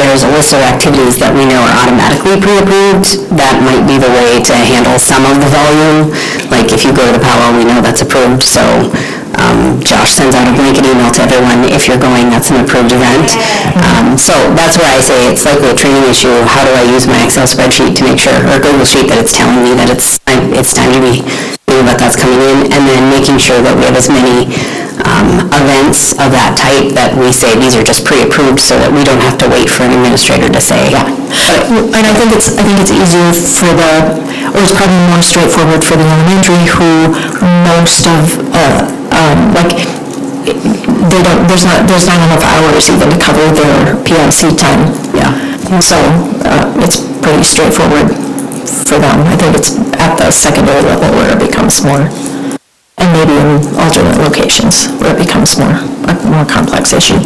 there's a list of activities that we know are automatically pre-approved, that might be the way to handle some of the volume. Like if you go to the powwow, we know that's approved, so Josh sends out a blanket email to everyone, if you're going, that's an approved event. So that's where I say it's likely a training issue. How do I use my Excel spreadsheet to make sure, or Google Sheet, that it's telling me that it's time to be thinking about that's coming in, and then making sure that we have as many events of that type that we say these are just pre-approved, so that we don't have to wait for an administrator to say. Yeah. And I think it's easier for or it's probably more straightforward for the elementary, who most of there's not enough hours even to cover their PLC time. Yeah. So it's pretty straightforward for them. I think it's at the secondary level where it becomes more, and maybe in alternate locations where it becomes a more complex issue.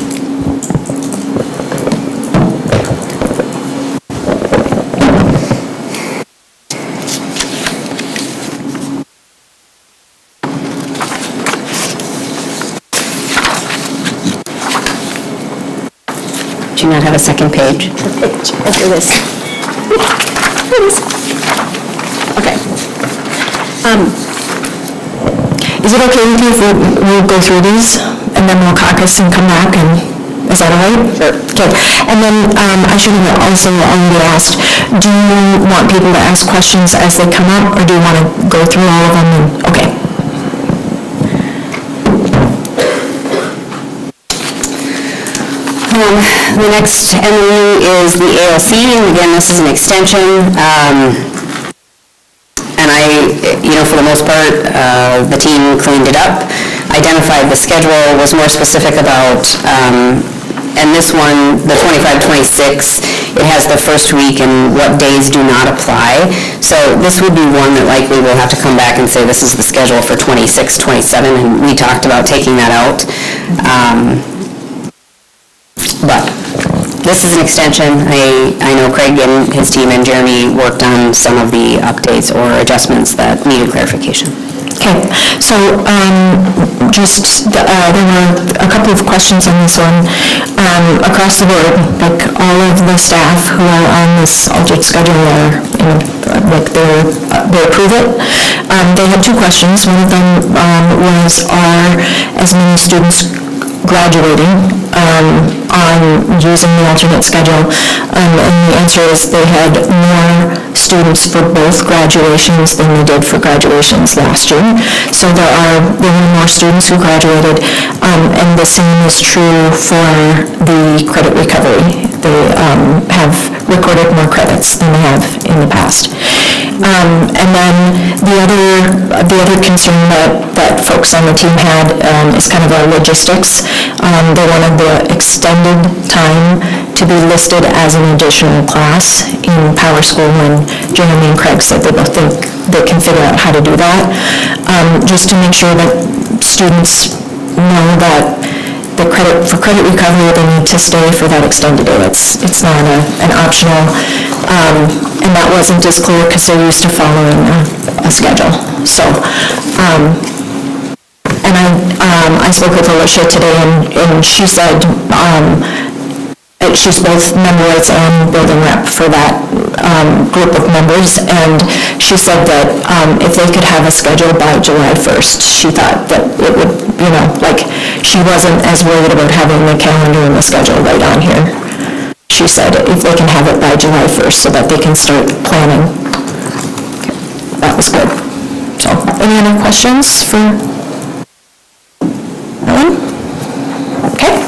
Do you not have a second page? After this. Okay. Is it okay with you if we'll go through these and then we'll caucus and come back, and is that all right? Sure. Okay. And then I should have also already asked, do you want people to ask questions as they come up, or do you want to go through all of them? Okay. The next MOU is the ALC, and again, this is an extension. And for the most part, the team cleaned it up, identified the schedule, was more specific about, and this one, the 25-26, it has the first week and what days do not apply. So this would be one that likely we'll have to come back and say this is the schedule for 26-27, and we talked about taking that out. But this is an extension. I know Craig and his team and Jeremy worked on some of the updates or adjustments that needed clarification. Okay, so there were a couple of questions on this one. Across the board, like all of the staff who are on this altered schedule they approve it. They had two questions. One of them was, are as many students graduating on using the alternate schedule, and the answer is they had more students for both graduations than they did for graduations last year. So there were more students who graduated, and the same is true for the credit recovery. They have recorded more credits than they have in the past. And then the other concern that folks on the team had is kind of our logistics. They wanted the extended time to be listed as an additional class in Power School, and Jeremy and Craig said they both think they can figure out how to do that, just to make sure that students know that for credit recovery, they need to stay for that extended day. It's not an optional, and that wasn't as clear because they're used to following a schedule. So, and I spoke with Alicia today, and she said she's both member rights and building rep for that group of members, and she said that if they could have a schedule by July 1st, she thought that it would, she wasn't as worried about having the calendar and the schedule right on here. She said if they can have it by July 1st so that they can start planning. That was good. So, any other questions for Ellen? Okay.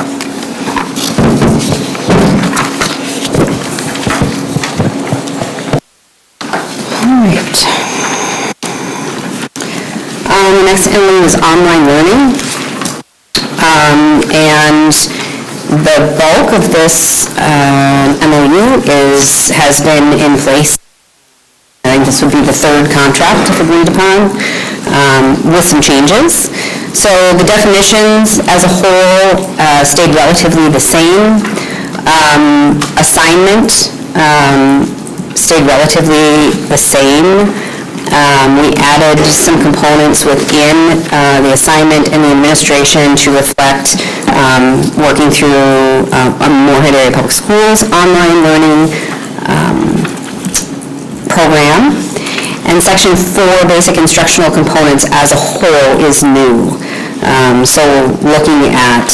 The next MOU is online learning, and the bulk of this MOU has been in place. I think this would be the third contract if agreed upon, with some changes. So the definitions as a whole stayed relatively the same. Assignment stayed relatively the same. We added some components within the assignment and the administration to reflect working through Moorhead Area Public Schools online learning program. And Section 4, basic instructional components as a whole is new. So looking at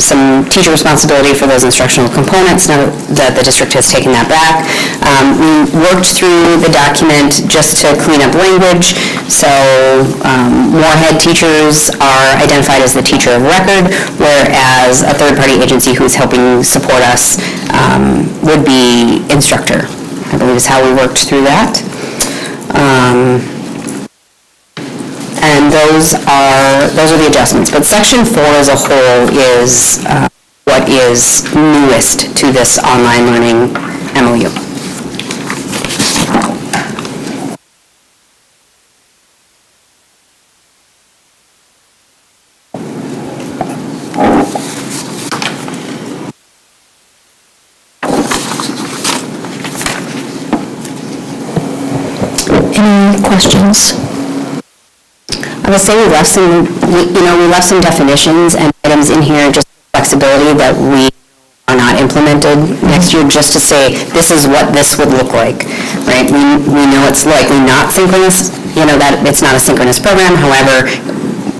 some teacher responsibility for those instructional components, now that the district has taken that back. We worked through the document just to clean up language. So Moorhead teachers are identified as the teacher of record, whereas a third-party agency who's helping support us would be instructor, I believe is how we worked through that. And those are the adjustments. But Section 4 as a whole is what is newest to this online learning MOU. Any questions? I would say we left some definitions and items in here, just flexibility that we are not implemented next year, just to say this is what this would look like, right? We know it's likely not synchronous, that it's not a synchronous program. However,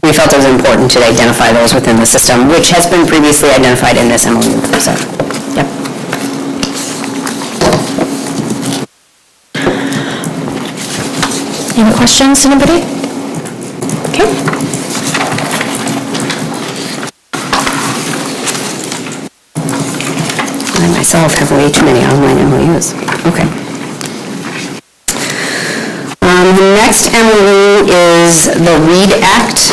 we felt it was important to identify those within the system, which has been previously identified in this MOU. So, yep. Any questions, anybody? Okay. I myself have way too many online MOUs. Okay. The next MOU is the READ Act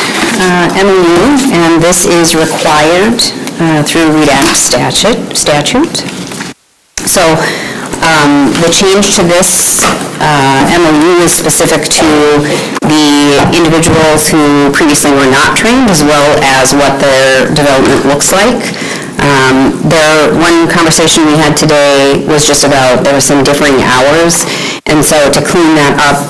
MOU, and this is required through READ Act statute. So the change to this MOU is specific to the individuals who previously were not trained, as well as what their development looks like. One conversation we had today was just about there were some differing hours, and so to clean that up,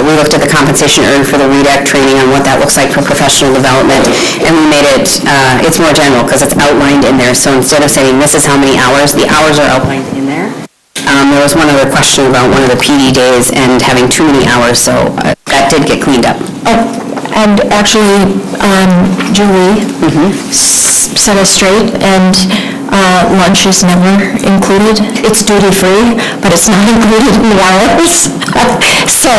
we looked at the compensation earned for the READ Act training on what that looks like for professional development, and we made it, it's more general because it's outlined in there. So instead of saying this is how many hours, the hours are outlined in there. There was one other question about one of the PD days and having too many hours, so that did get cleaned up. Oh, and actually, Julie set us straight, and lunch is never included. It's duty-free, but it's not included in the hours. So,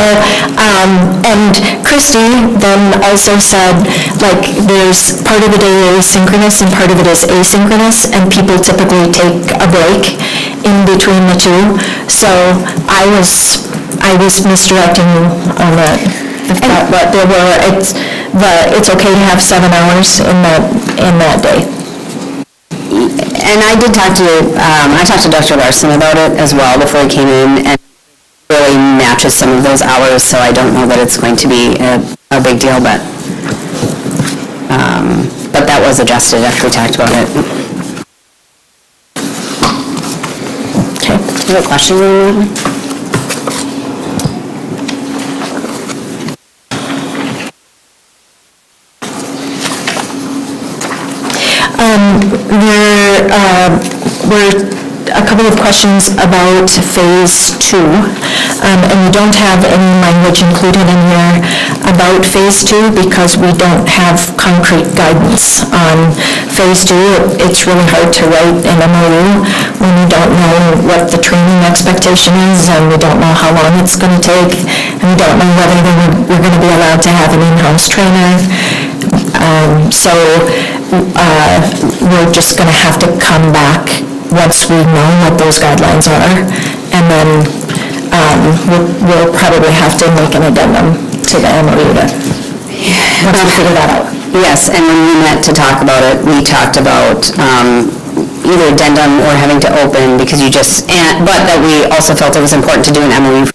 and Christy then also said, like, there's part of the day is synchronous and part of it is asynchronous, and people typically take a break in between the two. So I was misdirecting you on that. But it's okay to have 7 hours in that day. And I did talk to Dr. Larson about it as well before he came in, and really matches some of those hours, so I don't know that it's going to be a big deal, but that was adjusted after we talked about it. Okay, do you have a question on that one? There were a couple of questions about Phase 2, and we don't have any language included in here about Phase 2 because we don't have concrete guidance on Phase 2. It's really hard to write an MOU when we don't know what the training expectation is, and we don't know how long it's going to take, and we don't know whether we're going to be allowed to have an in-house trainer. So we're just going to have to come back once we know what those guidelines are, and then we'll probably have to make an addendum to the MOU once we figure that out. Yes, and when we met to talk about it, we talked about either addendum or having to open, because but that we also felt it was important to do an MOU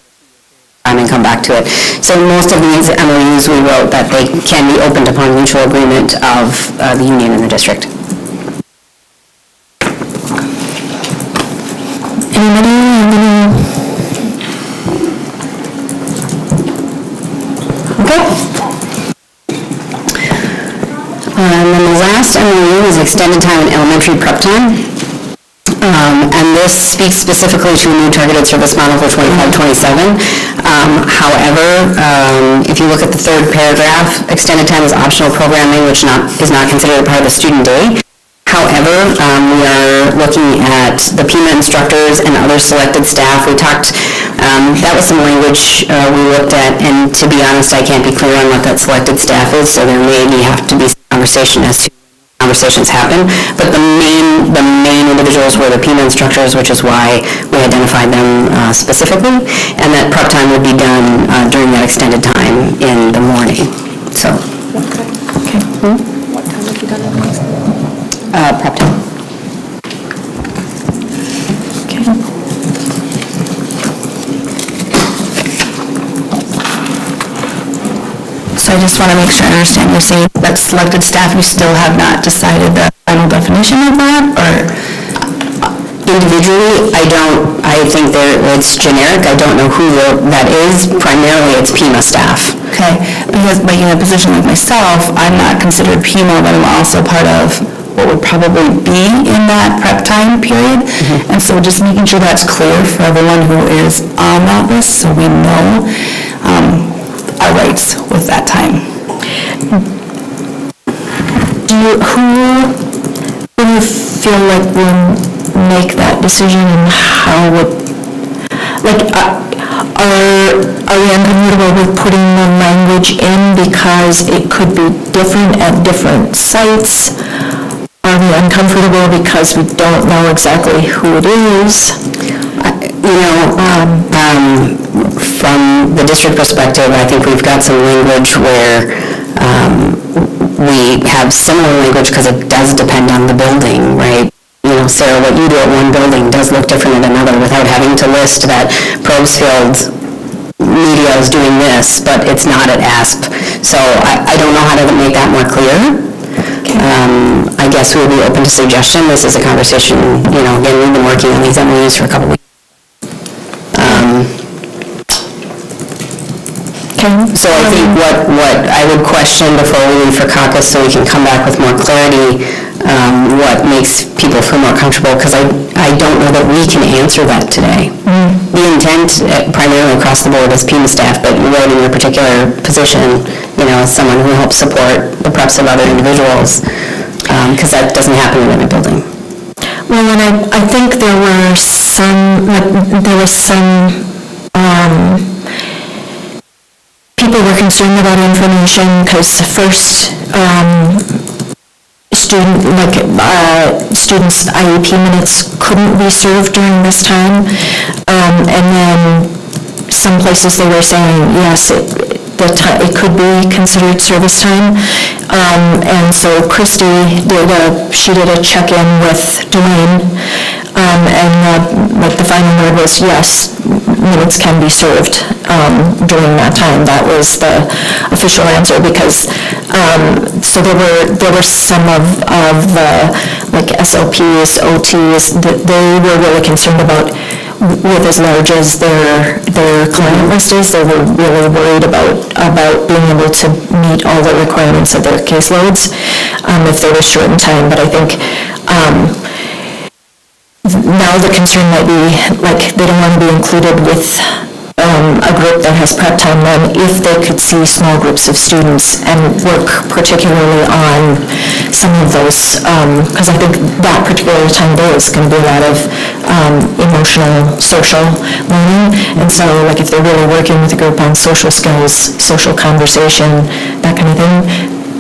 and come back to it. So most of these MOUs we wrote that they can be opened upon mutual agreement of the union and the district. Anybody have any extended time and elementary prep time. And this speaks specifically to a new targeted service model for 25-27. However, if you look at the third paragraph, extended time is optional programming, which is not considered a part of the student day. However, we are looking at the PIMA instructors and other selected staff. We talked, that was some language we looked at, and to be honest, I can't be clear on what that selected staff is, so there may have to be some conversation as to conversations happen, but the main individuals were the PIMA instructors, which is why we identified them specifically, and that prep time would be done during that extended time in the morning. So, Okay. What time have you done it? prep time. Okay. So I just want to make sure I understand, you're saying that selected staff, you still have not decided the final definition of that, or? Individually, I think it's generic. I don't know who that is. Primarily, it's PIMA staff. Okay, because like in a position like myself, I'm not considered PIMA, but I'm also part of what would probably be in that prep time period. And so just making sure that's clear for everyone who is on that list, so we know our rights with that time. Who do you feel like will make that decision, and how would, like, are we uncomfortable with putting the language in because it could be different at different sites? Are we uncomfortable because we don't know exactly who it is? From the district perspective, I think we've got some language where we have similar language because it does depend on the building, right? Sarah, what you do at one building does look different at another, without having to list that Probesfield Media is doing this, but it's not at ASP. So I don't know how to make that more clear. I guess we would be open to suggestion. This is a conversation, again, we've been working on these MOUs for a couple weeks. So I think what I would question before we leave for caucus, so we can come back with more clarity, what makes people feel more comfortable, because I don't know that we can answer that today. The intent primarily across the board is PIMA staff, but you wrote in your particular position, as someone who helps support the preps of other individuals, because that doesn't happen in every building. Well, and I think there were some people were concerned about information because the first students' IEP minutes couldn't be served during this time, and then some places they were saying yes, it could be considered service time, and so Christy did a check-in with Dwayne, and the final word was yes, minutes can be served during that time. That was the official answer, because so there were some of the like SLPs, OTs, that they were really concerned about. With as large as their client list is, they were really worried about being able to meet all the requirements of their caseloads if they were short in time. But I think now the concern might be, like, they don't want to be included with a group that has prep time, then if they could see small groups of students and work particularly on some of those, because I think that particular time there is going to be a lot of emotional, social learning, and so like if they're really working with a group on social skills, social conversation, that kind of thing,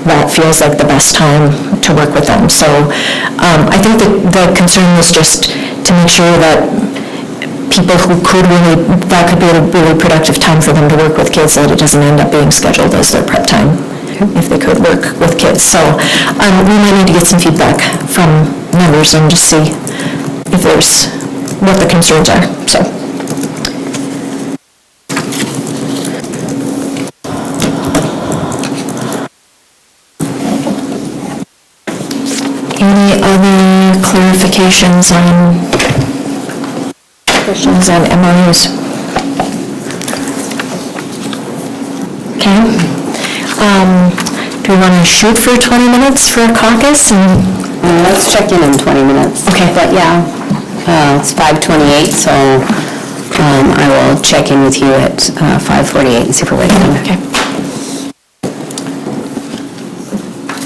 that feels like the best time to work with them. So I think the concern was just to make sure that people who could really, that could be a really productive time for them to work with kids, that it doesn't end up being scheduled as their prep time, if they could work with kids. So we might need to get some feedback from members and just see if there's, what the concerns are, so. Any other clarifications on questions on MOUs? Okay. Do we want to shoot for 20 minutes for a caucus and Let's check in 20 minutes. Okay. But yeah, it's 5:28, so I will check in with you at 5:48 and see if we're ready. Okay.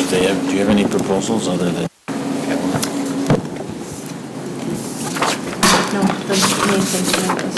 Do you have any proposals other than? No, the main thing tonight was.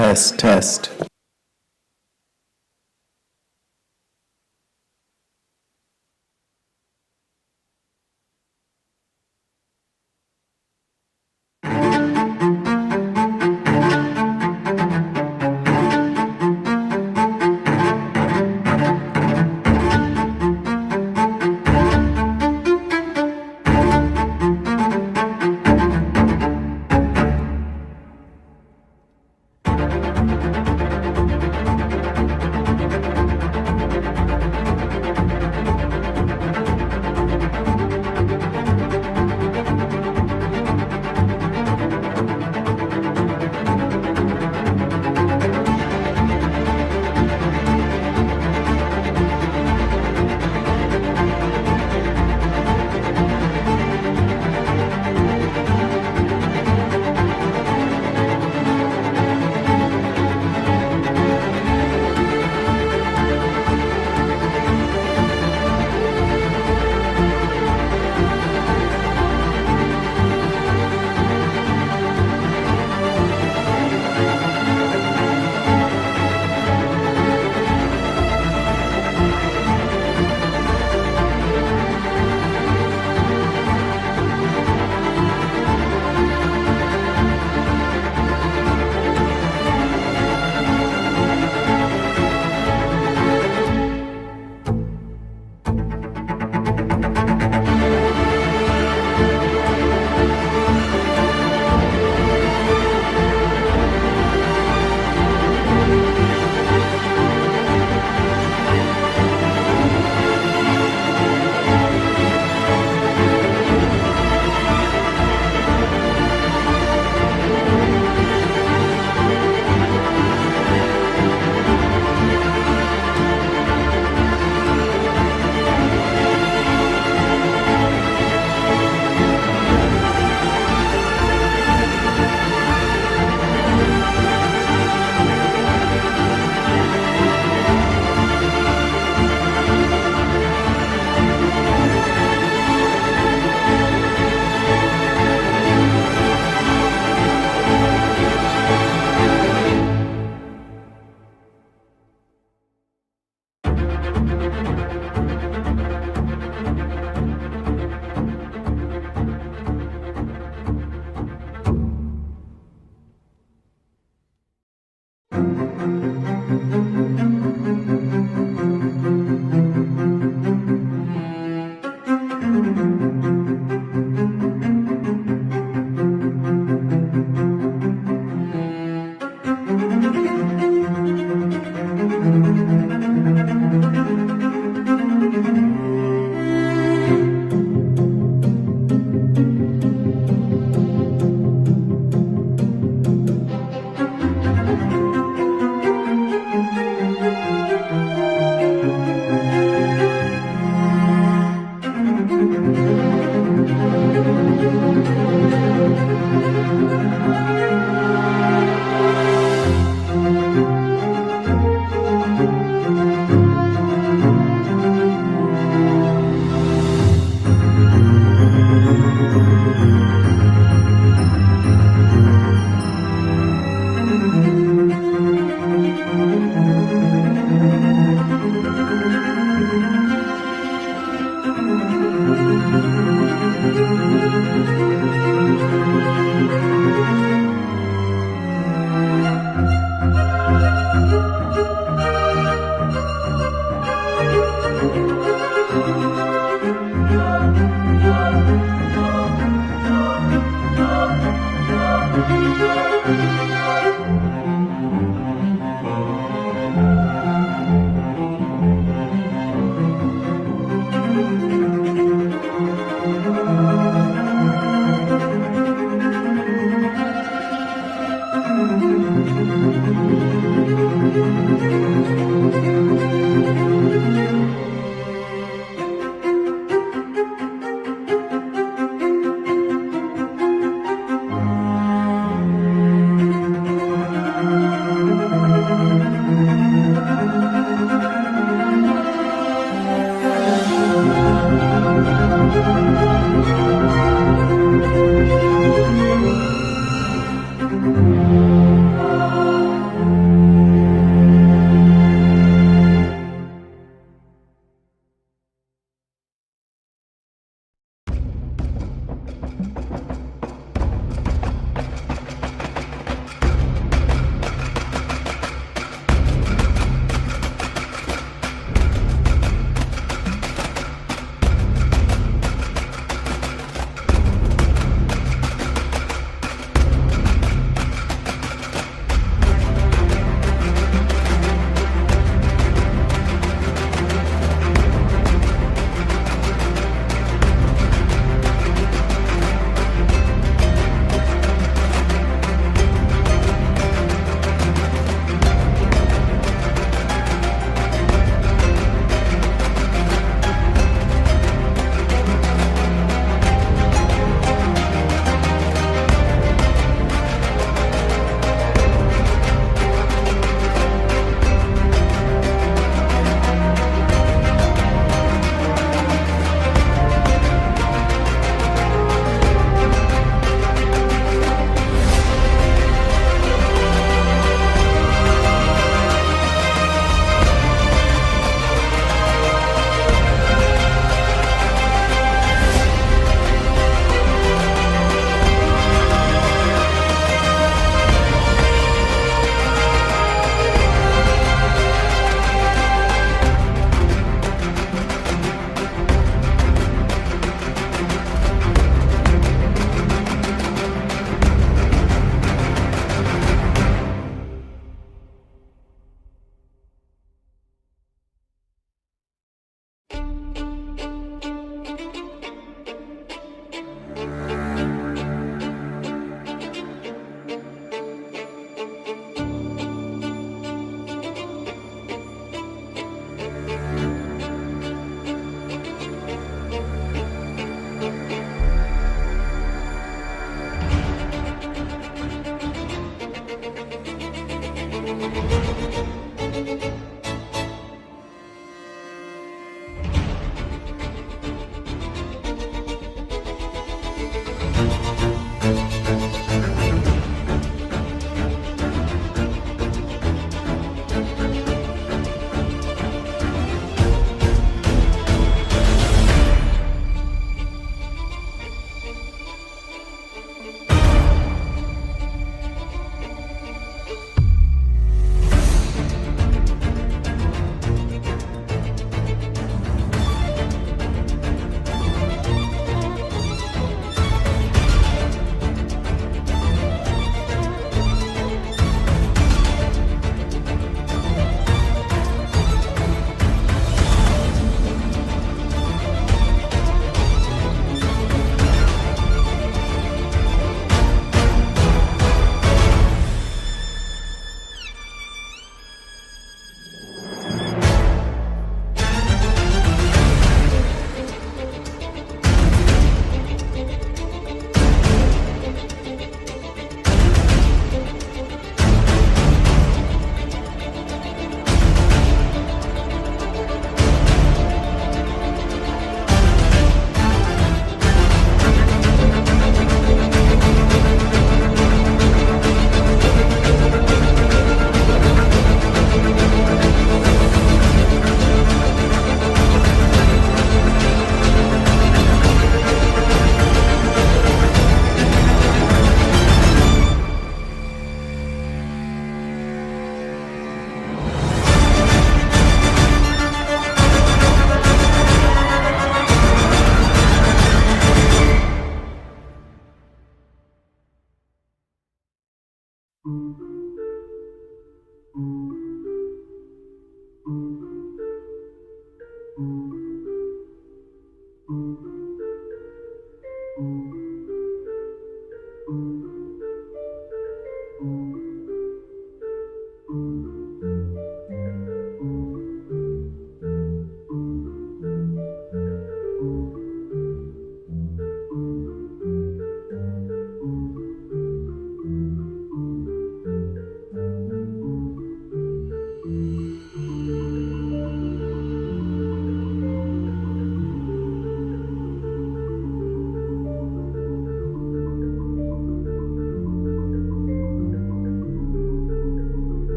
Test, test.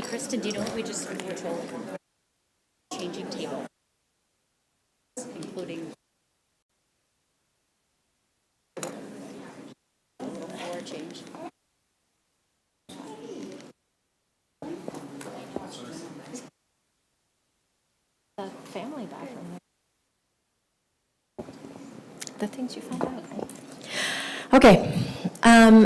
Hey, Kristen, do you know what we just were told? Changing table, including floor change. The family bathroom. The things you find out. Okay,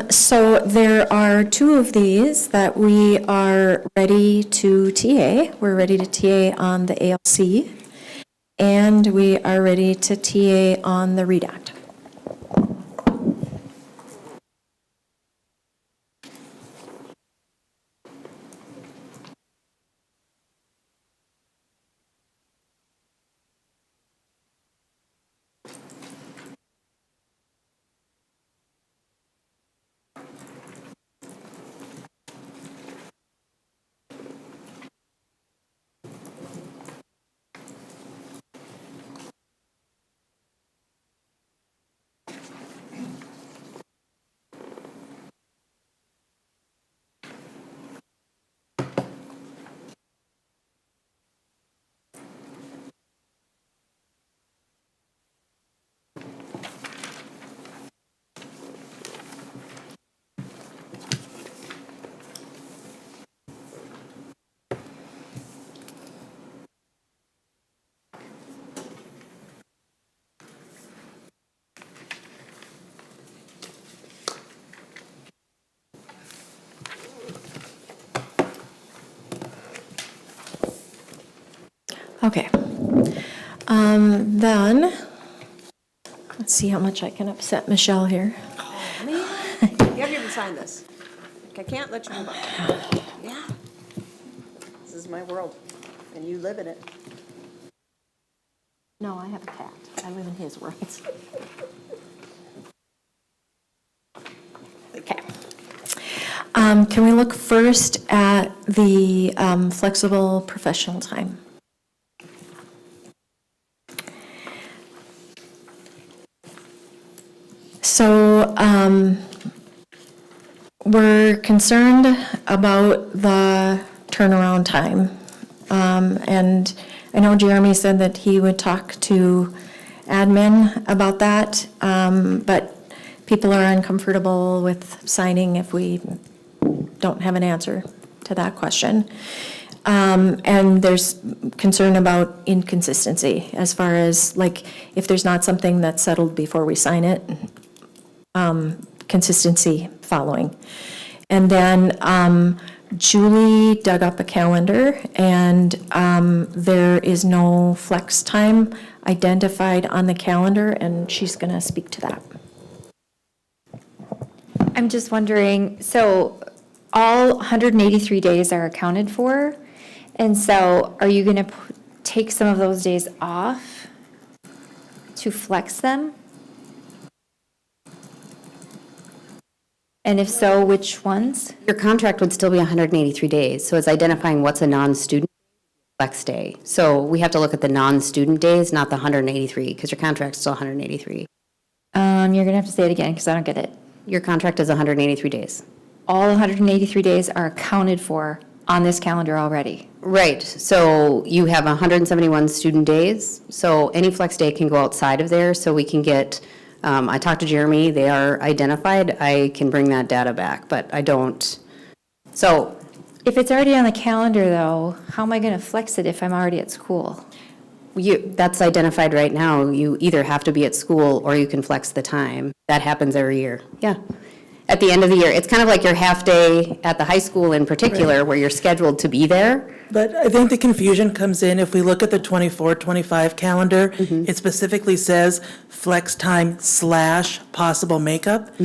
so there are two of these that we are ready to TA. We're ready to TA on the ALC, and we are ready to TA on the READ Act. Okay. Then, let's see how much I can upset Michelle here. You haven't even signed this. I can't let you move on. Yeah. This is my world, and you live in it. No, I have a cat. I live in his world. Okay. Can we look first at the flexible professional time? So we're concerned about the turnaround time. And I know Jeremy said that he would talk to admin about that, but people are uncomfortable with signing if we don't have an answer to that question. And there's concern about inconsistency as far as, like, if there's not something that's settled before we sign it, consistency following. And then Julie dug up a calendar, and there is no flex time identified on the calendar, and she's going to speak to that. I'm just wondering, so all 183 days are accounted for, and so are you going to take some of those days off to flex them? And if so, which ones? Your contract would still be 183 days, so it's identifying what's a non-student flex day. So we have to look at the non-student days, not the 183, because your contract's still 183. You're going to have to say it again because I don't get it. Your contract is 183 days. All 183 days are accounted for on this calendar already. Right, so you have 171 student days, so any flex day can go outside of there, so we can get, I talked to Jeremy, they are identified, I can bring that data back, but I don't, so. If it's already on the calendar, though, how am I going to flex it if I'm already at school? That's identified right now, you either have to be at school or you can flex the time. That happens every year, yeah. At the end of the year, it's kind of like your half-day at the high school in particular, where you're scheduled to be there. But I think the confusion comes in, if we look at the 24-25 calendar, it specifically says flex time / possible makeup.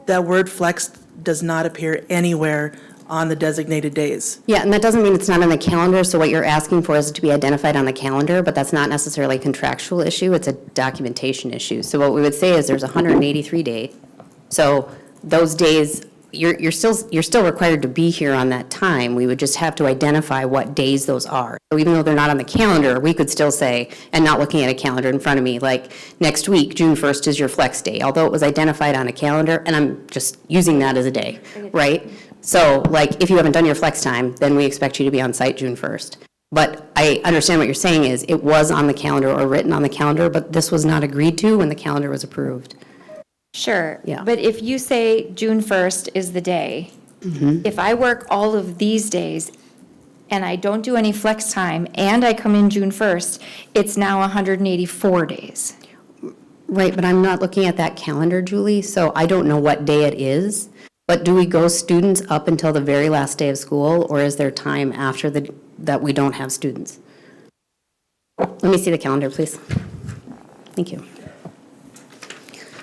That word flex does not appear anywhere on the designated days. Yeah, and that doesn't mean it's not on the calendar, so what you're asking for is to be identified on the calendar, but that's not necessarily a contractual issue, it's a documentation issue. So what we would say is there's 183 days. So those days, you're still required to be here on that time. We would just have to identify what days those are. So even though they're not on the calendar, we could still say, and not looking at a calendar in front of me, like next week, June 1st is your flex day, although it was identified on a calendar, and I'm just using that as a day, right? So like, if you haven't done your flex time, then we expect you to be on site June 1st. But I understand what you're saying is, it was on the calendar or written on the calendar, but this was not agreed to when the calendar was approved. Sure. Yeah. But if you say June 1st is the day, if I work all of these days and I don't do any flex time and I come in June 1st, it's now 184 days. Right, but I'm not looking at that calendar, Julie, so I don't know what day it is. But do we go students up until the very last day of school, or is there time after that we don't have students? Let me see the calendar, please. Thank you.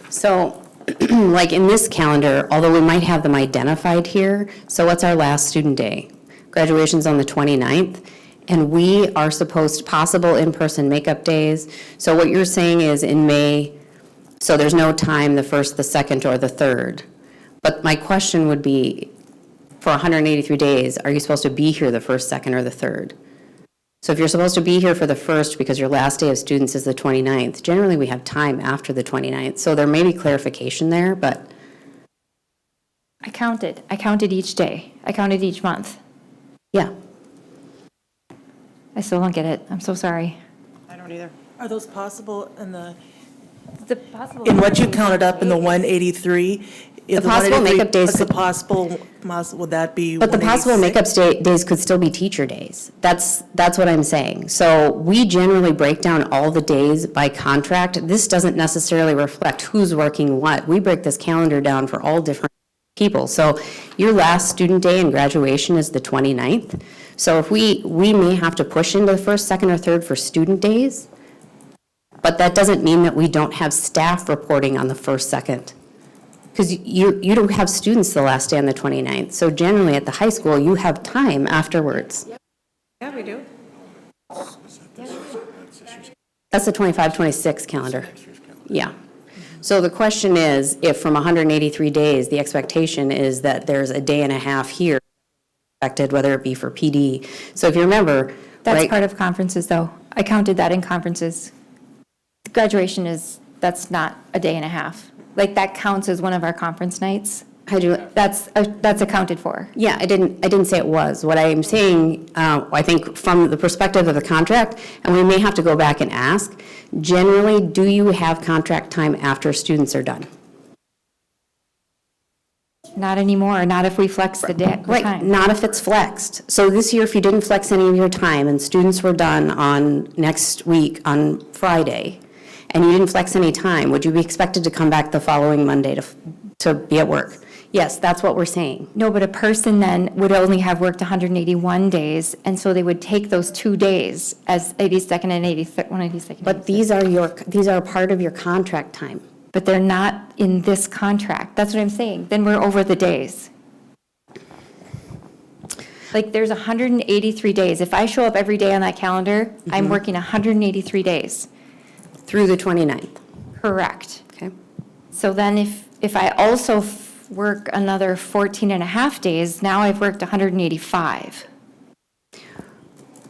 So, like in this calendar, although we might have them identified here, so what's our last student day? Graduation's on the 29th, and we are supposed, possible in-person makeup days. So what you're saying is in May, so there's no time the 1st, the 2nd, or the 3rd. But my question would be, for 183 days, are you supposed to be here the 1st, 2nd, or the 3rd? So if you're supposed to be here for the 1st because your last day of students is the 29th, generally we have time after the 29th. So there may be clarification there, but I counted each day. I counted each month. yeah. I still don't get it. I'm so sorry. I don't either. Are those possible The possible. in what you counted up in the 183? The possible makeup days What's the could- possible, would that be But the possible 186? makeup days could still be teacher days. That's what I'm saying. So we generally break down all the days by contract. This doesn't necessarily reflect who's working what. We break this calendar down for all different people. So your last student day in graduation is the 29th. So if we may have to push into the 1st, 2nd, or 3rd for student days, but that doesn't mean that we don't have staff reporting on the 1st, 2nd. Because you don't have students the last day on the 29th. So generally at the high school, you have time afterwards. Yeah, we do. That's the 25, 26 calendar. Yeah. So the question is, if from 183 days, the expectation is that there's a day and a half here expected, whether it be for PD. So if you remember, That's right? part of conferences, though. I counted that in conferences. Graduation that's not a day and a half. Like, that counts as one of our conference nights. That's accounted for. Yeah, I didn't say it was. What I'm saying, I think from the perspective of the contract, and we may have to go back and ask, generally, do you have contract time after students are done? Not anymore, not if we flex the day, the Right, time. not if it's flexed. So this year, if you didn't flex any of your time and students were done on next week on Friday, and you didn't flex any time, would you be expected to come back the following Monday to be at work? Yes, that's what we're saying. No, but a person then would only have worked 181 days, and so they would take those 2 days as 82nd and 182nd. But these are part of your contract time. But they're not in this contract. That's what I'm saying. Then we're over the days. Like, there's 183 days. If I show up every day on that calendar, I'm working 183 days. Through the 29th, Correct. okay? So then if I also work another 14 and a half days, now I've worked 185.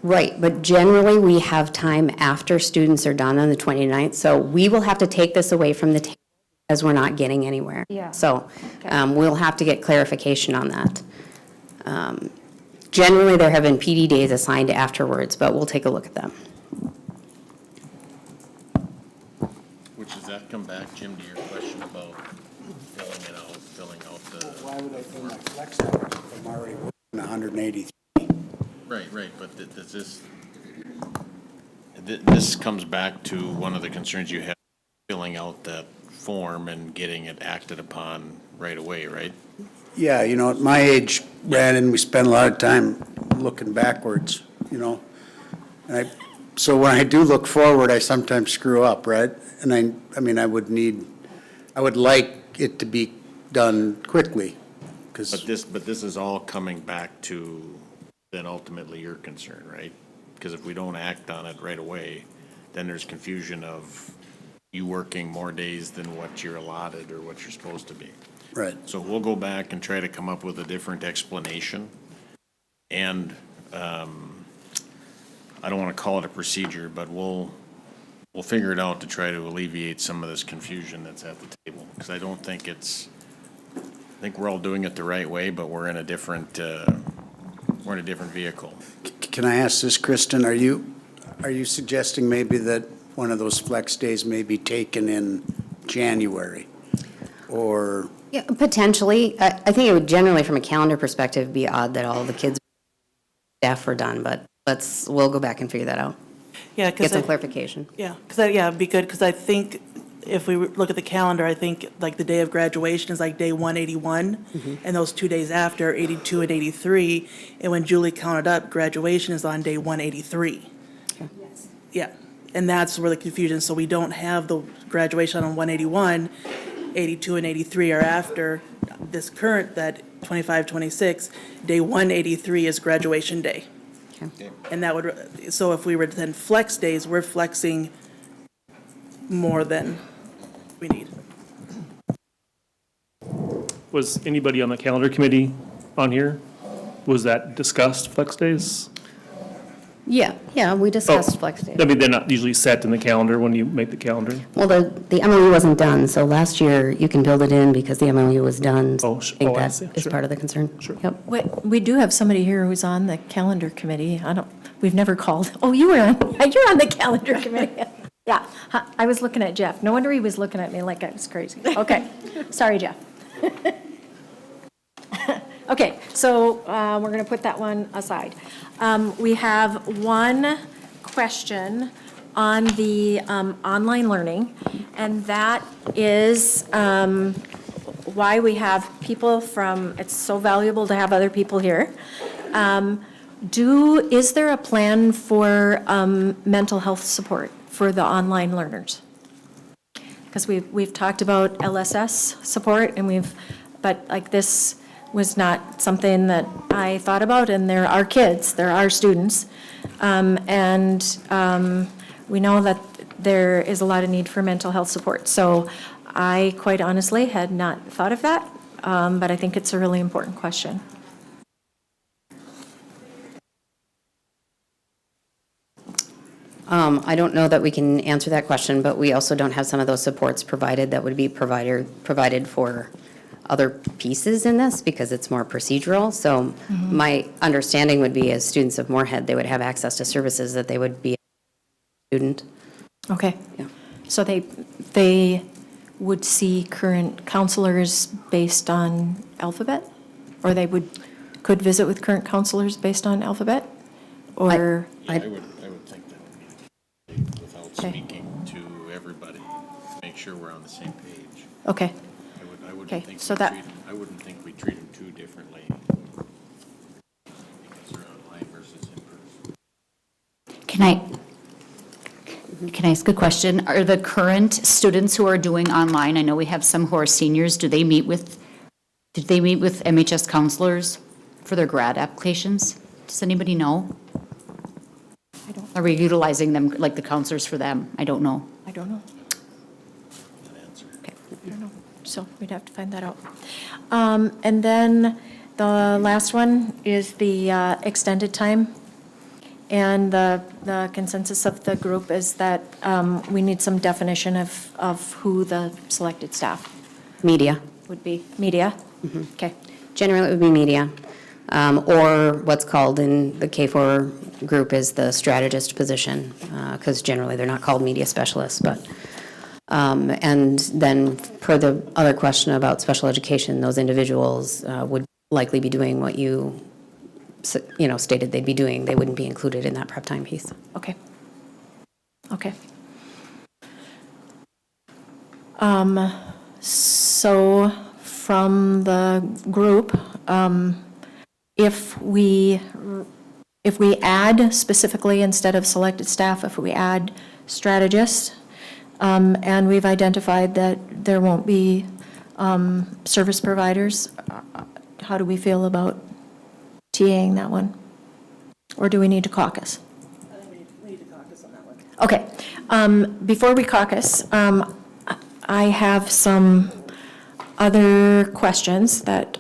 Right, but generally, we have time after students are done on the 29th, so we will have to take this away from the table as we're not getting anywhere. Yeah. So Okay. we'll have to get clarification on that. Generally, there have been PD days assigned afterwards, but we'll take a look at them. Which does that come back, Jim, to your question about filling out the, Why would I fill my flex hours if I'm already working 183? right, but does this comes back to one of the concerns you have, filling out that form and getting it acted upon right away, right? Yeah, you know, at my age, Brandon, we spend a lot of time looking backwards, you know? And so when I do look forward, I sometimes screw up, right? And I mean, I would like it to be done quickly, because. But this is all coming back to then ultimately your concern, right? Because if we don't act on it right away, then there's confusion of you working more days than what you're allotted or what you're supposed to be. Right. So we'll go back and try to come up with a different explanation. And I don't want to call it a procedure, but we'll figure it out to try to alleviate some of this confusion that's at the table. Because I don't think it's I think we're all doing it the right way, but we're in a different vehicle. Can I ask this, Kristen? Are you suggesting maybe that one of those flex days may be taken in January? Or, Yeah, potentially. I think it would generally, from a calendar perspective, be odd that all the kids' staff were done, but we'll go back and figure that out. Yeah, Get because some clarification. yeah, it'd be good, because I think if we look at the calendar, I think like the day of graduation is like day 181, and those 2 days after, 82 and 83, and when Julie counted up, graduation is on day 183. Yeah, and that's where the confusion, so we don't have the graduation on 181, 82 and 83 are after this current, that 25, 26, day 183 is graduation day. Okay. And that would, so if we were to then flex days, we're flexing more than we need. Was anybody on the calendar committee on here? Was that discussed, flex days? Yeah, we discussed flex days. I mean, they're not usually set in the calendar when you make the calendar. Well, the MOU wasn't done, so last year you can build it in because the MOU was done. So Oh, I think I that see. is Sure. part of the concern. Sure. Yep. We do have somebody here who's on the calendar committee. We've never called. Oh, you're on the calendar committee. Yeah, I was looking at Jeff. No wonder he was looking at me like I was crazy. Okay, sorry, Jeff. Okay, so we're going to put that one aside. We have one question on the online learning, and that is why we have people from, it's so valuable to have other people here. Is there a plan for mental health support for the online learners? Because we've talked about LSS support, and but like this was not something that I thought about, and there are kids, there are students, and we know that there is a lot of need for mental health support. So I quite honestly had not thought of that, but I think it's a really important question. I don't know that we can answer that question, but we also don't have some of those supports provided that would be provided for other pieces in this because it's more procedural. So my understanding would be as students of Moorhead, they would have access to services that they would be a student. Okay. Yeah. So they would see current counselors based on alphabet? Or they could visit with current counselors based on alphabet? Or? I would think that would be, without Okay. speaking to everybody, make sure we're on the same page. Okay. I wouldn't Okay, think so we that- treat 'em- I wouldn't think we treat them too differently because they're online versus in person. Can I ask a question? Are the current students who are doing online, I know we have some who are seniors, did they meet with MHS counselors for their grad applications? Does anybody know? Are we utilizing them, like the counselors for them? I don't know. I don't know. Okay, I don't know. So we'd have to find that out. And then the last one is the extended time. And the consensus of the group is that we need some definition of who the selected staff Media. would be. Media? Okay. Generally, it would be media. Or what's called in the K4 group is the strategist position, because generally they're not called media specialists, but, and then per the other question about special education, those individuals would likely be doing what you stated they'd be doing. They wouldn't be included in that prep time piece. Okay. Okay. So from the group, if we add specifically instead of selected staff, if we add strategists, and we've identified that there won't be service providers, how do we feel about TAing that one? Or do we need to caucus? I think we need to caucus on that one. Okay, before we caucus, I have some other questions that,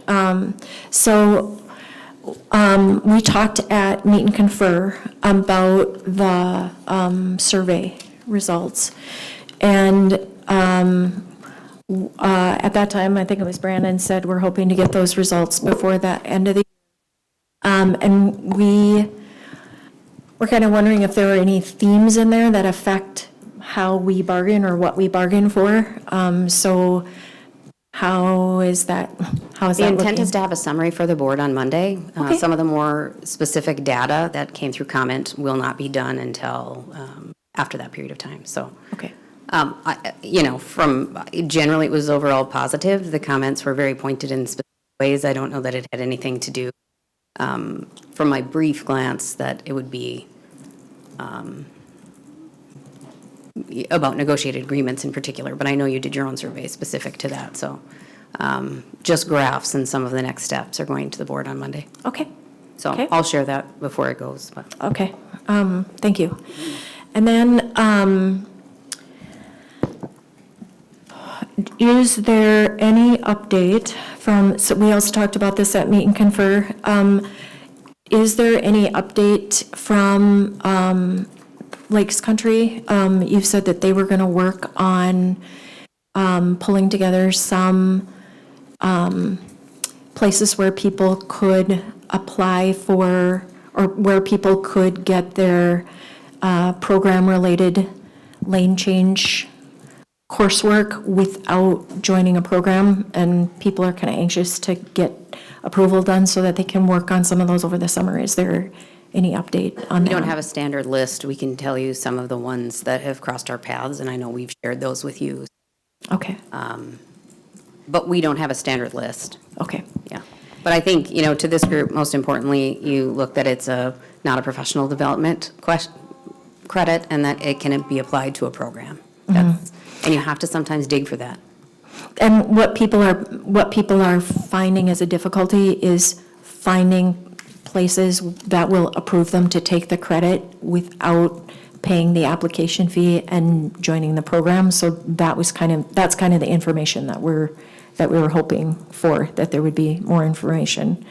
we talked at Meet and Confer about the survey results. And at that time, I think it was Brandon said, we're hoping to get those results before the end of the year. And we're kind of wondering if there are any themes in there that affect how we bargain or what we bargain for. So how is that The intent looking? is to have a summary for the board on Monday. Okay. Some of the more specific data that came through comment will not be done until after that period of time, so. Okay. Generally, it was overall positive. The comments were very pointed in specific ways. I don't know that it had anything to do, from my brief glance, that it would be about negotiated agreements in particular, but I know you did your own survey specific to that, so just graphs and some of the next steps are going to the board on Monday. Okay. So Okay. I'll share that before it goes, but. Okay, thank you. And then, is there any update from, so we also talked about this at Meet and Confer. Is there any update from Lakes Country? You've said that they were going to work on pulling together some places where people could apply for, or where people could get their program-related lane change coursework without joining a program, and people are kind of anxious to get approval done so that they can work on some of those over the summer. Is there any update on that? We don't have a standard list. We can tell you some of the ones that have crossed our paths, and I know we've shared those with you. Okay, But we don't have a standard list, okay, yeah. But I think, to this group, most importantly, you look that it's not a professional development credit, and that it can be applied to a program. And you have to sometimes dig for that. and what people are finding as a difficulty is finding places that will approve them to take the credit without paying the application fee and joining the program. So that's kind of the information that we were hoping for, that there would be more information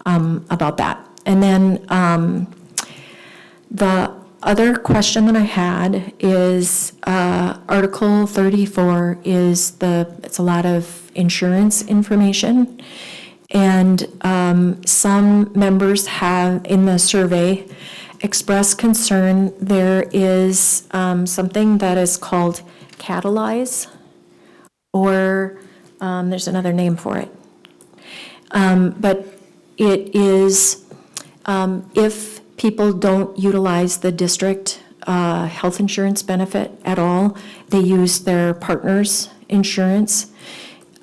about that. And then the other question that I had is Article 34 it's a lot of insurance information. And some members have, in the survey, expressed concern. There is something that is called Catalyze, or there's another name for it. But it is, if people don't utilize the district health insurance benefit at all, they use their partner's insurance,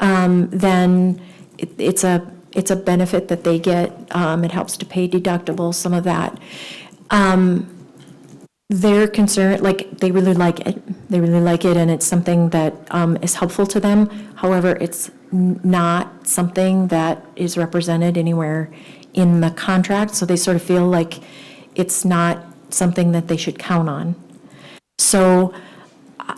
then it's a benefit that they get. It helps to pay deductibles, some of that. They're concerned, they really like it. They really like it, and it's something that is helpful to them. However, it's not something that is represented anywhere in the contract, so they sort of feel like it's not something that they should count on. So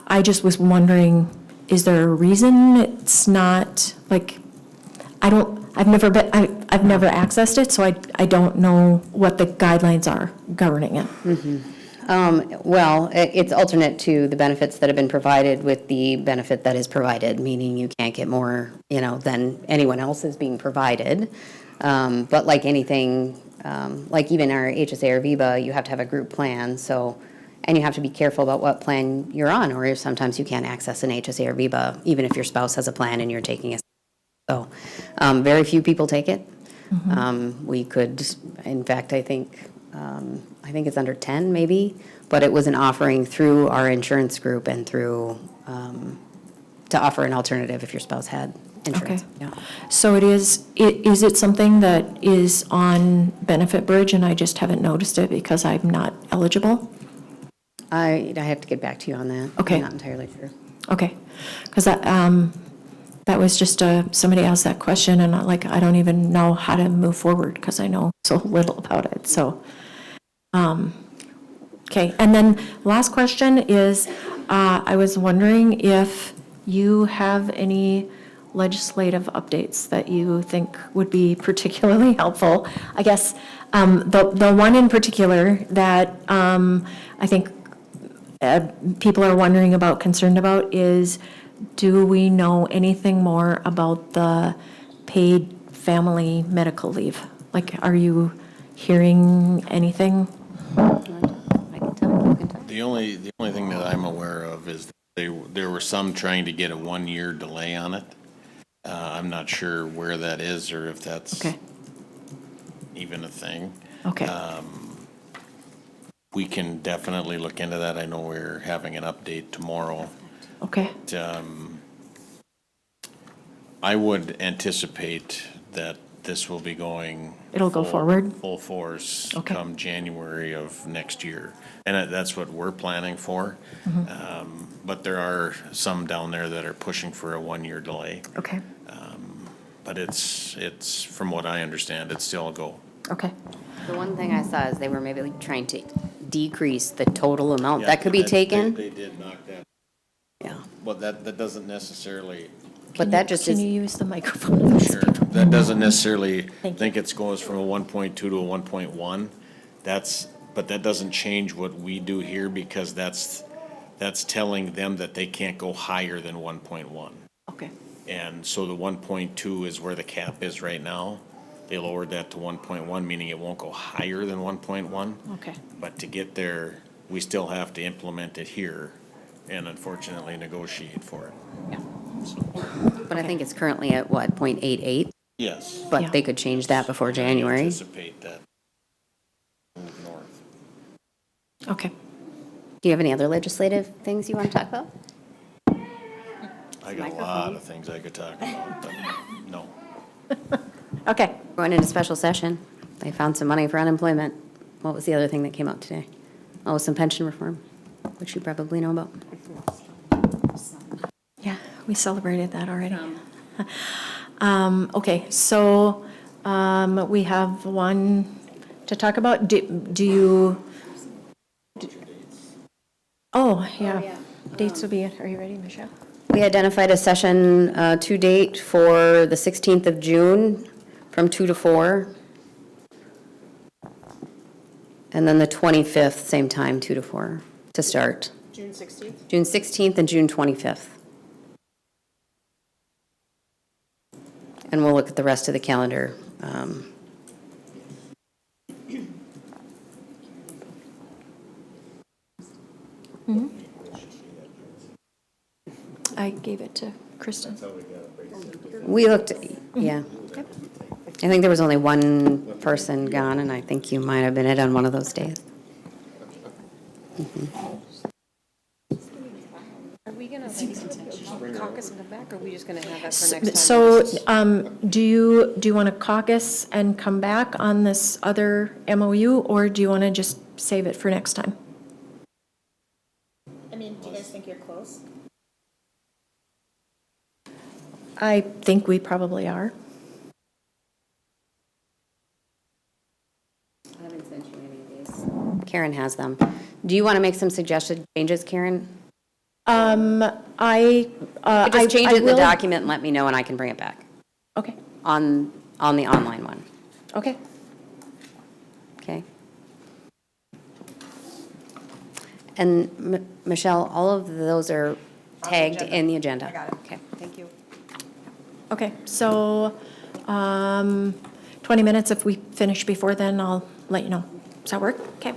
I just was wondering, is there a reason it's not, I've never accessed it, so I don't know what the guidelines are governing it. Well, it's alternate to the benefits that have been provided with the benefit that is provided, meaning you can't get more, than anyone else is being provided. But like anything, like even our HSA or VIBA, you have to have a group plan, and you have to be careful about what plan you're on, or sometimes you can't access an HSA or VIBA, even if your spouse has a plan and you're taking a. So, very few people take it. We could, in fact, I think it's under 10 maybe, but it was an offering through our insurance group and through, to offer an alternative if your spouse had insurance. Okay. Yeah. So is it something that is on Benefit Bridge and I just haven't noticed it because I'm not eligible? I have to get back to you on that. Okay. I'm not entirely sure. Okay, because that was just somebody asked that question, and I don't even know how to move forward because I know so little about it. So, okay. And then last question is, I was wondering if you have any legislative updates that you think would be particularly helpful. I guess the one in particular that I think people are wondering about, concerned about, is do we know anything more about the paid family medical leave? Like, are you hearing anything? I can tell you can tell. The only thing that I'm aware of is there were some trying to get a 1-year delay on it. I'm not sure where that is or if that's Okay, even a thing. okay, We can definitely look into that. I know we're having an update tomorrow. okay, I would anticipate that this will be going. It'll go forward? Full force Okay. come January of next year. And that's what we're planning for. But there are some down there that are pushing for a 1-year delay. okay, But it's, from what I understand, it's still a go. okay. The one thing I saw is they were maybe like trying to decrease the total amount Yeah, that could be taken. They did knock that, Yeah, but that doesn't necessarily, but that just Can is, you use the microphone? sure, that doesn't necessarily Thank you. think it goes from a 1.2 to a 1.1. But that doesn't change what we do here because that's telling them that they can't go higher than 1.1. Okay, And so the 1.2 is where the cap is right now. They lowered that to 1.1, meaning it won't go higher than 1.1. okay, But to get there, we still have to implement it here and unfortunately negotiate for it. but I think it's currently at what, 0.88? Yes. Yeah. But they could change that before January. Anticipate that move north. okay. Do you have any other legislative things you want to talk about? I got a lot of things I could talk about, but no. Okay, Going into special session, they found some money for unemployment. What was the other thing that came out today? Oh, some pension reform, which you probably know about. yeah, we celebrated that already. Okay, so we have one to talk about. Do you? Oh, yeah. Dates will be, are you ready, Michelle? We identified a session to date for the 16th of June from 2 to 4. And then the 25th, same time, 2 to 4 to start. June 16th? June 16th and June 25th. And we'll look at the rest of the calendar. I gave it to Kristen. We looked, yeah. I think there was only one person gone, and I think you might have been it on one of those days. Are we gonna caucus and come back, or are we just gonna have that for next time? So, do you want to caucus and come back on this other MOU, or do you want to just save it for next time? I mean, do you guys think you're close? I think we probably are. I haven't sent you any of these. Karen has them. Do you want to make some suggested changes, Karen? Just change it in the will- document and let me know, and I can bring it back Okay, on the online one, okay. okay? And Michelle, all of those are tagged in the agenda. I got it. Okay. Thank you. Okay, so 20 minutes, if we finish before then, I'll let you know. Does that work? Okay.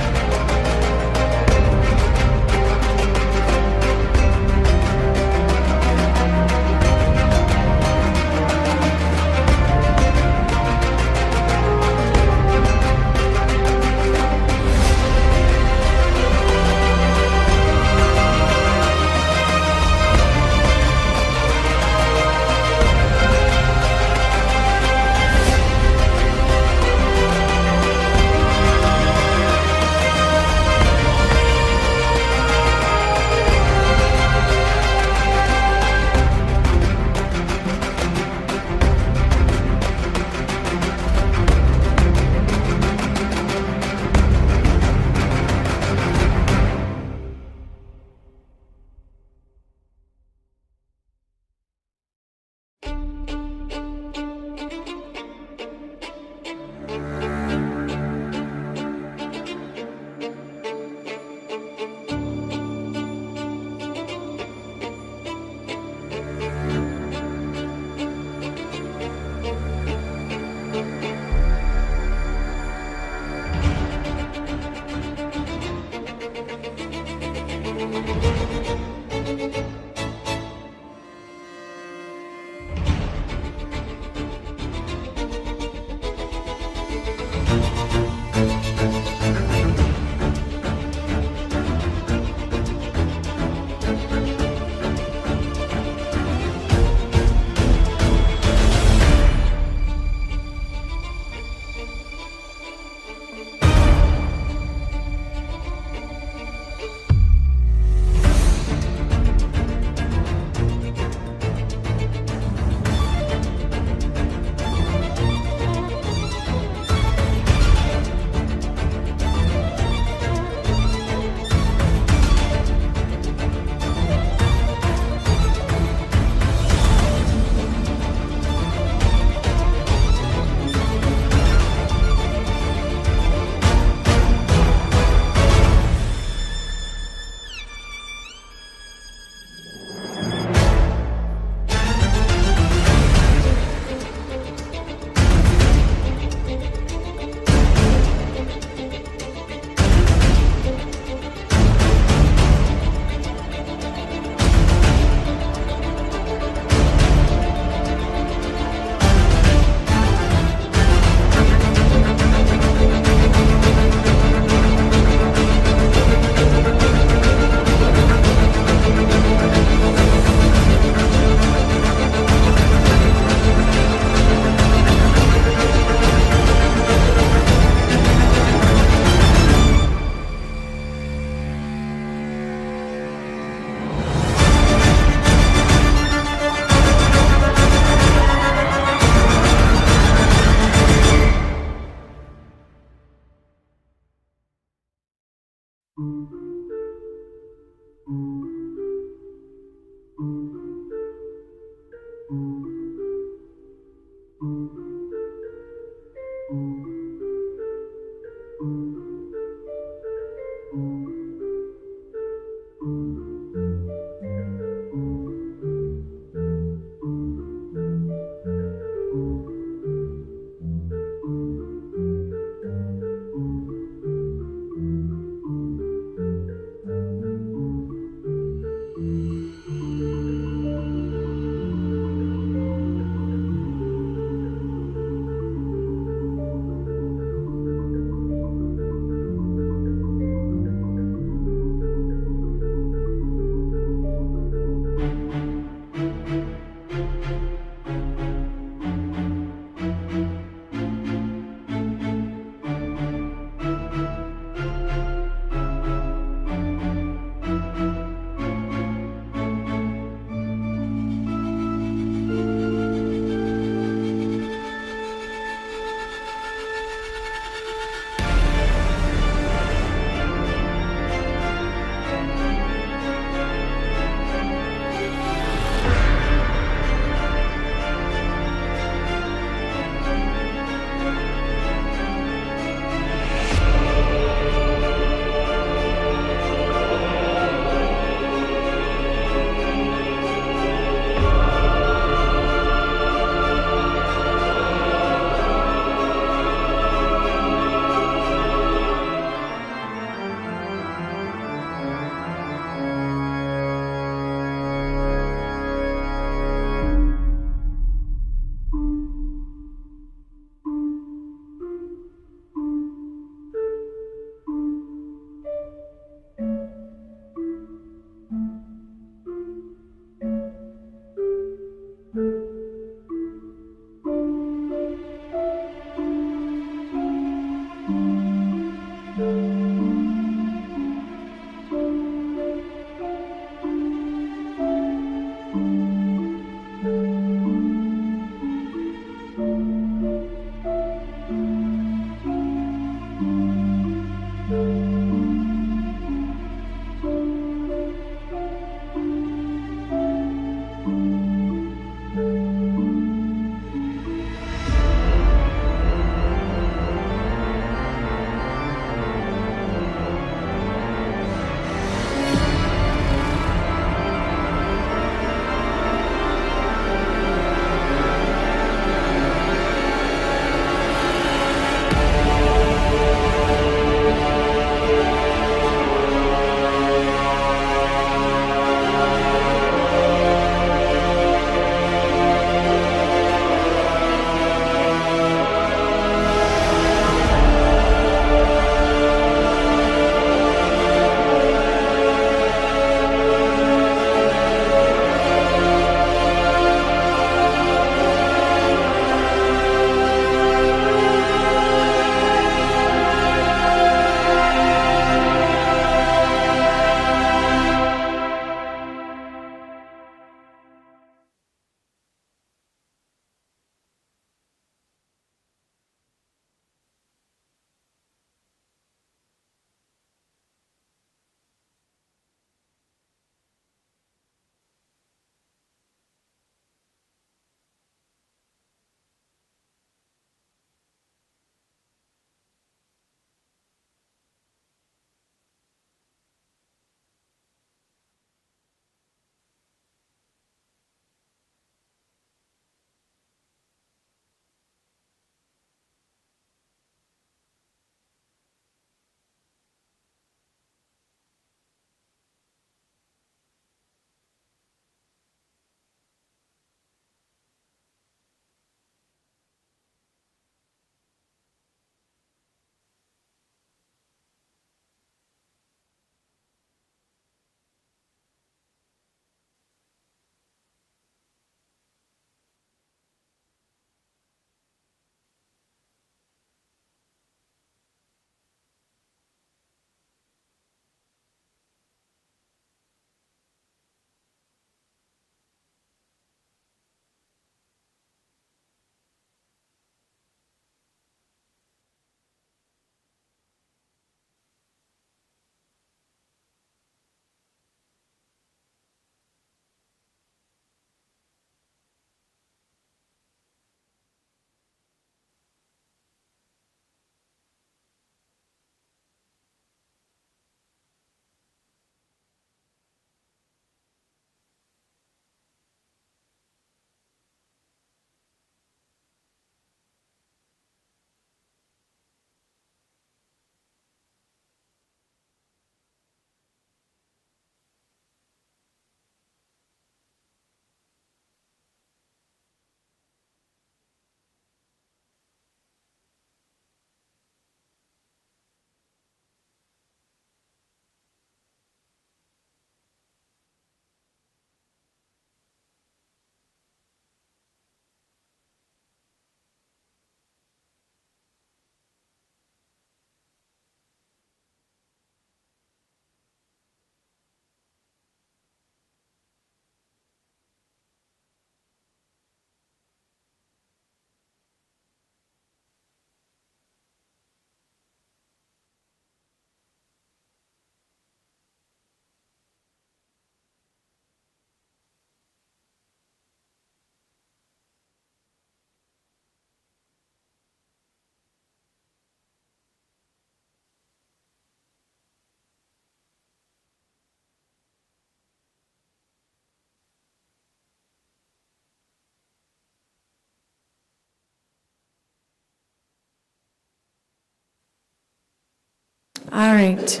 All right.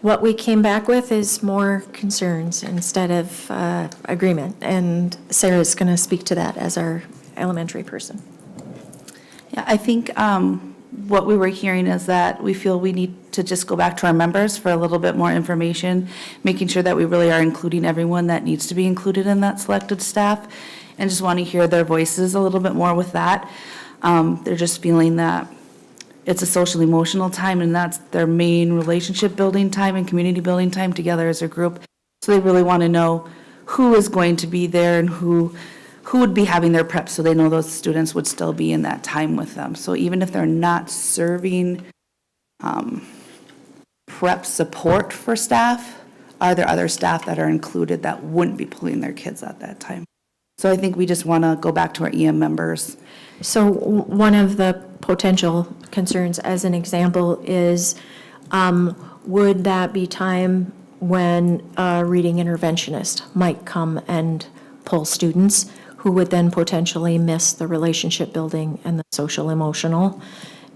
What we came back with is more concerns instead of agreement, and Sarah's going to speak to that as our elementary person. Yeah, I think what we were hearing is that we feel we need to just go back to our members for a little bit more information, making sure that we really are including everyone that needs to be included in that selected staff, and just want to hear their voices a little bit more with that. They're just feeling that it's a social emotional time, and that's their main relationship building time and community building time together as a group. So they really want to know who is going to be there and who would be having their prep, so they know those students would still be in that time with them. So even if they're not serving prep support for staff, are there other staff that are included that wouldn't be pulling their kids at that time? So I think we just want to go back to our EM members. So one of the potential concerns, as an example, is would that be time when a reading interventionist might come and pull students who would then potentially miss the relationship building and the social emotional?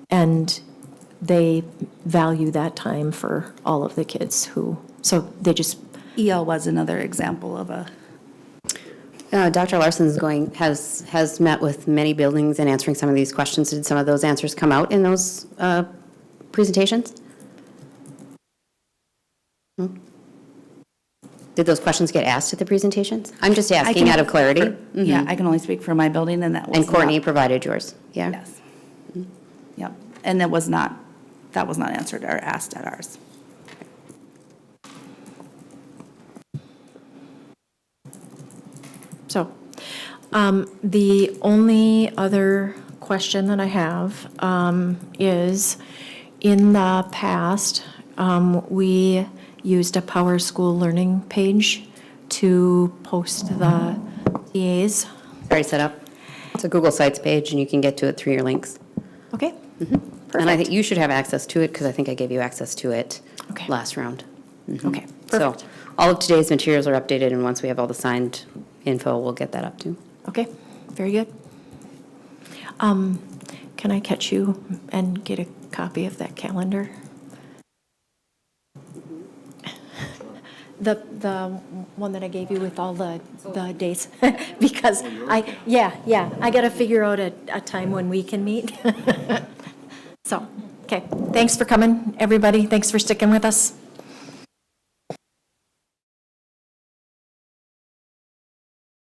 And they value that time for all of the kids so they just. EL was another example of a. Dr. Larson's has met with many buildings and answering some of these questions. Did some of those answers come out in those presentations? Did those questions get asked at the presentations? I'm just asking out of clarity. Yeah, I can only speak for my building, and that was And Courtney not- provided yours, yeah? Yes. Yep, and that was not answered or asked at ours. So, the only other question that I have is, in the past, we used a Power School Learning page to post the TAs. Already set up. It's a Google Sites page, and you can get to it through your links. Okay? And I think you should have access to it, because I think I gave you access to it Okay. last round. Okay, So perfect. all of today's materials are updated, and once we have all the signed info, we'll get that up too. Okay, very good. Can I catch you and get a copy of that calendar? The one that I gave you with all the dates, because I gotta figure out a time when we can meet. So, okay, thanks for coming, everybody, thanks for sticking with us.